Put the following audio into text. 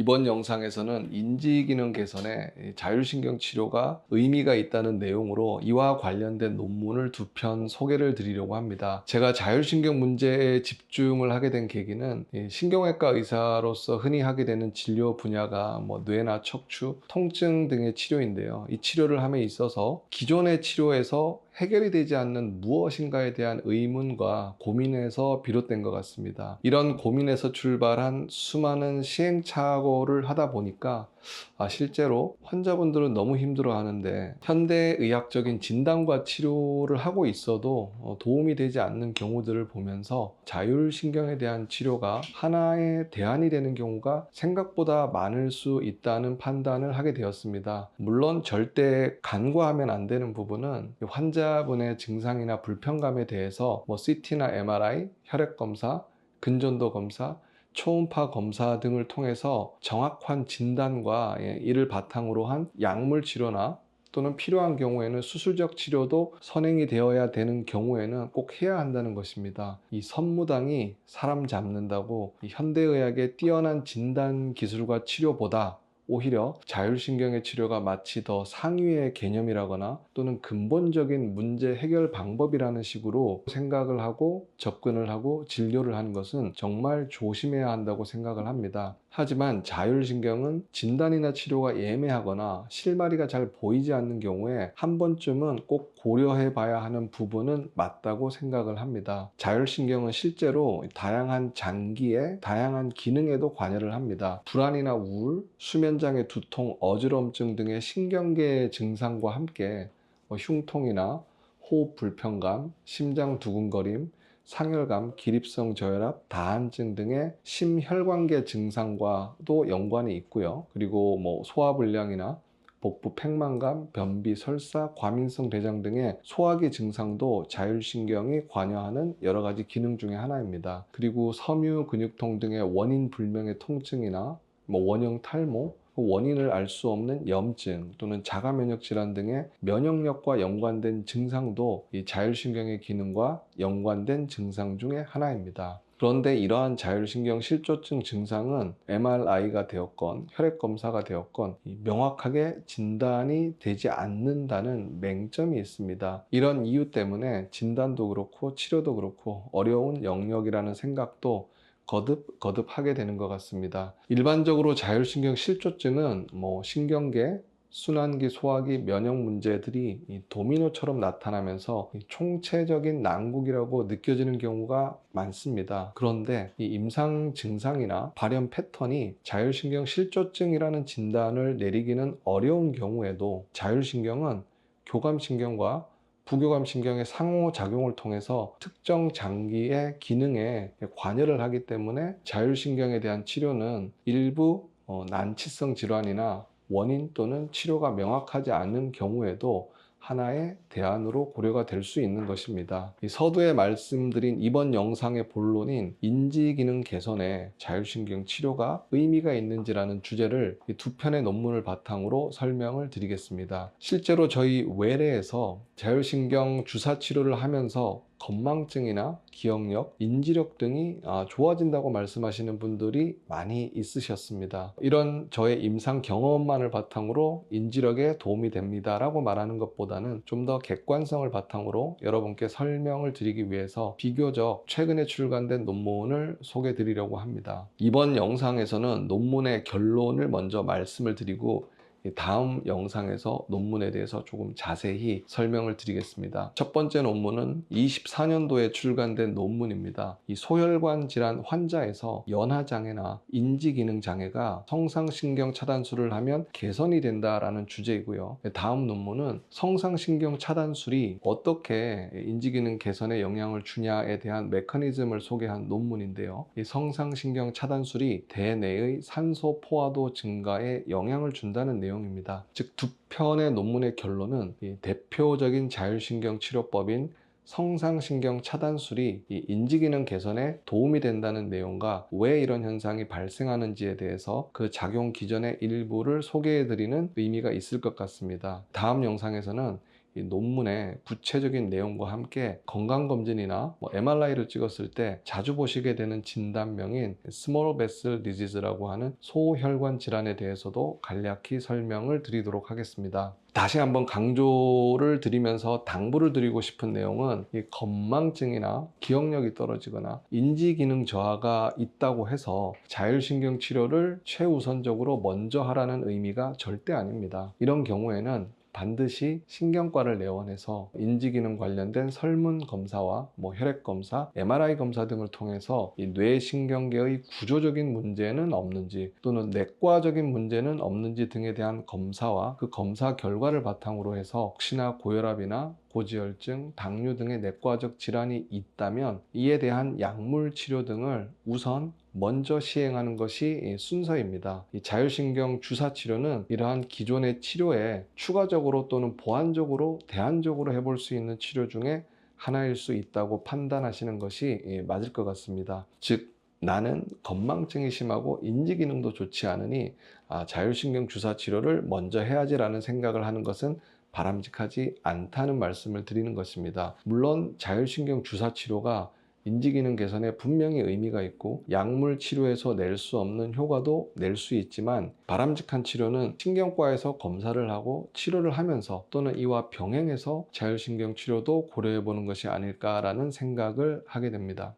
이번 영상에서는 인지기능 개선에 자율신경 치료가 의미가 있다는 내용으로 이와 관련된 논문을 두 편 소개를 드리려고 합니다. 제가 자율신경 문제에 집중을 하게 된 계기는 신경외과 의사로서 흔히 하게 되는 진료 분야가 뇌나 척추, 통증 등의 치료인데요. 이 치료를 함에 있어서 기존의 치료에서 해결이 되지 않는 무엇인가에 대한 의문과 고민에서 비롯된 것 같습니다. 이런 고민에서 출발한 수많은 시행착오를 하다 보니까 실제로 환자분들은 너무 힘들어 하는데 현대의학적인 진단과 치료를 하고 있어도 도움이 되지 않는 경우들을 보면서 자율신경에 대한 치료가 하나의 대안이 되는 경우가 생각보다 많을 수 있다는 판단을 하게 되었습니다. 물론 절대 간과하면 안 되는 부분은 환자분의 증상이나 불편감에 대해서 CT나 MRI, 혈액검사, 근전도 검사, 초음파 검사 등을 통해서 정확한 진단과 이를 바탕으로 한 약물 치료나 또는 필요한 경우에는 수술적 치료도 선행이 되어야 되는 경우에는 꼭 해야 한다는 것입니다. 이 선무당이 사람 잡는다고 이 현대의학의 뛰어난 진단 기술과 치료보다 오히려 자율신경의 치료가 마치 더 상위의 개념이라거나 또는 근본적인 문제 해결 방법이라는 식으로 생각을 하고 접근을 하고 진료를 하는 것은 정말 조심해야 한다고 생각을 합니다. 하지만 자율신경은 진단이나 치료가 애매하거나 실마리가 잘 보이지 않는 경우에 한 번쯤은 꼭 고려해 봐야 하는 부분은 맞다고 생각을 합니다. 자율신경은 실제로 다양한 장기에 다양한 기능에도 관여를 합니다. 불안이나 우울, 수면장애, 두통, 어지럼증 등의 신경계 증상과 함께 흉통이나 호흡 불편감, 심장 두근거림, 상열감, 기립성 저혈압, 다한증 등의 심혈관계 증상과도 연관이 있고요. 그리고 소화불량이나 복부 팽만감, 변비, 설사, 과민성 대장 등의 소화기 증상도 자율신경이 관여하는 여러 가지 기능 중에 하나입니다. 그리고 섬유 근육통 등의 원인 불명의 통증이나 원형 탈모, 원인을 알 수 없는 염증 또는 자가면역 질환 등의 면역력과 연관된 증상도 이 자율신경의 기능과 연관된 증상 중에 하나입니다. 그런데 이러한 자율신경 실조증 증상은 MRI가 되었건 혈액검사가 되었건 명확하게 진단이 되지 않는다는 맹점이 있습니다. 이런 이유 때문에 진단도 그렇고 치료도 그렇고 어려운 영역이라는 생각도 거듭 하게 되는 것 같습니다. 일반적으로 자율신경 실조증은 신경계, 순환기, 소화기, 면역 문제들이 도미노처럼 나타나면서 총체적인 난국이라고 느껴지는 경우가 많습니다. 그런데 이 임상 증상이나 발현 패턴이 자율신경 실조증이라는 진단을 내리기는 어려운 경우에도 자율신경은 교감신경과 부교감신경의 상호작용을 통해서 특정 장기의 기능에 관여를 하기 때문에 자율신경에 대한 치료는 일부 난치성 질환이나 원인 또는 치료가 명확하지 않은 경우에도 하나의 대안으로 고려가 될 수 있는 것입니다. 이 서두에 말씀드린 이번 영상의 본론인 인지기능 개선에 자율신경 치료가 의미가 있는지라는 주제를 이 두 편의 논문을 바탕으로 설명을 드리겠습니다. 실제로 저희 외래에서 자율신경 주사 치료를 하면서 건망증이나 기억력, 인지력 등이 좋아진다고 말씀하시는 분들이 많이 있으셨습니다. 이런 저의 임상 경험만을 바탕으로 인지력에 도움이 됩니다 라고 말하는 것보다는 좀 더 객관성을 바탕으로 여러분께 설명을 드리기 위해서 비교적 최근에 출간된 논문을 소개해 드리려고 합니다. 이번 영상에서는 논문의 결론을 먼저 말씀을 드리고 다음 영상에서 논문에 대해서 조금 자세히 설명을 드리겠습니다. 첫 번째 논문은 24년도에 출간된 논문입니다. 이 소혈관 질환 환자에서 연하장애나 인지기능장애가 성상신경 차단술을 하면 개선이 된다라는 주제이고요. 다음 논문은 성상신경 차단술이 어떻게 인지기능 개선에 영향을 주냐에 대한 메커니즘을 소개한 논문인데요. 이 성상신경 차단술이 대뇌의 산소 포화도 증가에 영향을 준다는 내용입니다. 즉, 두 편의 논문의 결론은 이 대표적인 자율신경 치료법인 성상신경 차단술이 이 인지기능 개선에 도움이 된다는 내용과 왜 이런 현상이 발생하는지에 대해서 그 작용 기전의 일부를 소개해드리는 의미가 있을 것 같습니다. 다음 영상에서는 이 논문의 구체적인 내용과 함께 건강검진이나 MRI를 찍었을 때 자주 보시게 되는 진단명인 Small Vessel Disease라고 하는 소혈관 질환에 대해서도 간략히 설명을 드리도록 하겠습니다. 다시 한번 강조를 드리면서 당부를 드리고 싶은 내용은 이 건망증이나 기억력이 떨어지거나 인지기능 저하가 있다고 해서 자율신경 치료를 최우선적으로 먼저 하라는 의미가 절대 아닙니다. 이런 경우에는 반드시 신경과를 내원해서 인지기능 관련된 설문검사와 혈액검사, MRI 검사 등을 통해서 이 뇌신경계의 구조적인 문제는 없는지 또는 내과적인 문제는 없는지 등에 대한 검사와 그 검사 결과를 바탕으로 해서 혹시나 고혈압이나 고지혈증, 당뇨 등의 내과적 질환이 있다면 이에 대한 약물 치료 등을 우선 먼저 시행하는 것이 순서입니다. 이 자율신경 주사 치료는 이러한 기존의 치료에 추가적으로 또는 보완적으로 대안적으로 해볼 수 있는 치료 중에 하나일 수 있다고 판단하시는 것이 맞을 것 같습니다. 즉 나는 건망증이 심하고 인지기능도 좋지 않으니 자율신경 주사 치료를 먼저 해야지라는 생각을 하는 것은 바람직하지 않다는 말씀을 드리는 것입니다. 물론 자율신경 주사 치료가 인지기능 개선에 분명히 의미가 있고 약물 치료에서 낼 수 없는 효과도 낼 수 있지만 바람직한 치료는 신경과에서 검사를 하고 치료를 하면서 또는 이와 병행해서 자율신경 치료도 고려해 보는 것이 아닐까라는 생각을 하게 됩니다.